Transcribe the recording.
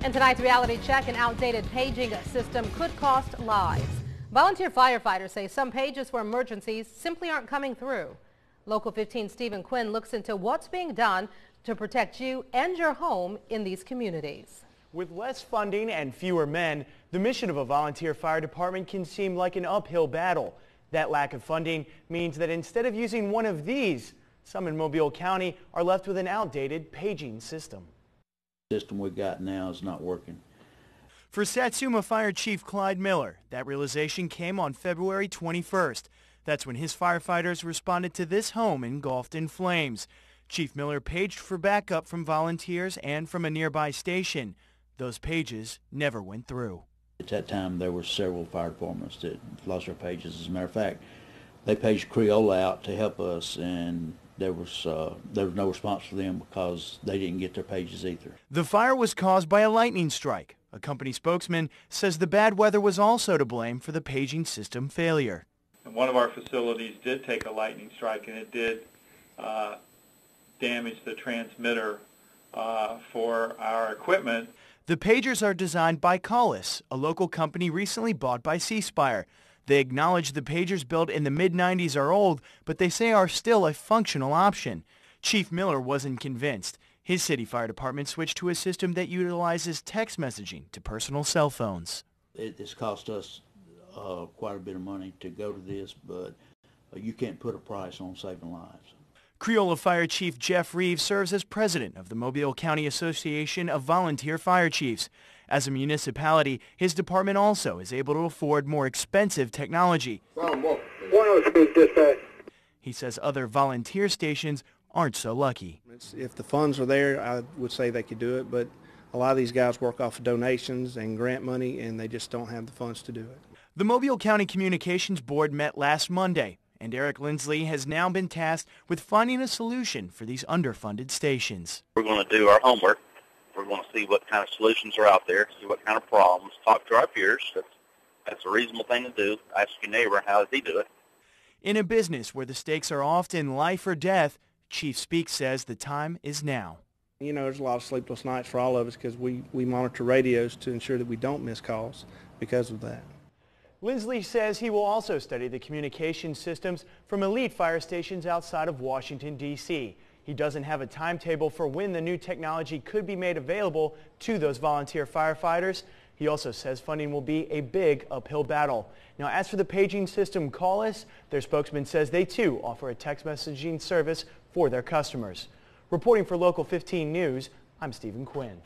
In tonight's reality check, an outdated paging system could cost lives. Volunteer firefighters say some pages for emergencies simply aren't coming through. Local 15's Stephen Quinn looks into what's being done to protect you and your home in these communities. With less funding and fewer men, the mission of a volunteer fire department can seem like an uphill battle. That lack of funding means that instead of using one of these, some in Mobile County are left with an outdated paging system. The system we got now is not working. For Satsuma Fire Chief Clyde Miller, that realization came on February 21st. That's when his firefighters responded to this home engulfed in flames. Chief Miller paged for backup from volunteers and from a nearby station. Those pages never went through. At that time, there were several fire departments that lost their pages. As a matter of fact, they paged Creola out to help us, and there was no response for them because they didn't get their pages either. The fire was caused by a lightning strike. A company spokesman says the bad weather was also to blame for the paging system failure. And one of our facilities did take a lightning strike, and it did damage the transmitter for our equipment. The pagers are designed by Callis, a local company recently bought by C-Spire. They acknowledge the pagers built in the mid-90s are old, but they say are still a functional option. Chief Miller wasn't convinced. His city fire department switched to a system that utilizes text messaging to personal cell phones. It's cost us quite a bit of money to go to this, but you can't put a price on saving lives. Creola Fire Chief Jeff Reeves serves as president of the Mobile County Association of Volunteer Fire Chiefs. As a municipality, his department also is able to afford more expensive technology. He says other volunteer stations aren't so lucky. If the funds are there, I would say they could do it, but a lot of these guys work off of donations and grant money, and they just don't have the funds to do it. The Mobile County Communications Board met last Monday, and Eric Lindsley has now been tasked with finding a solution for these underfunded stations. We're going to do our homework. We're going to see what kind of solutions are out there, see what kind of problems, talk to our peers. That's a reasonable thing to do. Ask your neighbor, how does he do it? In a business where the stakes are often life or death, Chief Speaks says the time is now. You know, there's a lot of sleepless nights for all of us because we monitor radios to ensure that we don't miss calls because of that. Lindsley says he will also study the communication systems from elite fire stations outside of Washington, D.C. He doesn't have a timetable for when the new technology could be made available to those volunteer firefighters. He also says funding will be a big uphill battle. Now, as for the paging system Callis, their spokesman says they too offer a text messaging service for their customers. Reporting for Local 15 News, I'm Stephen Quinn.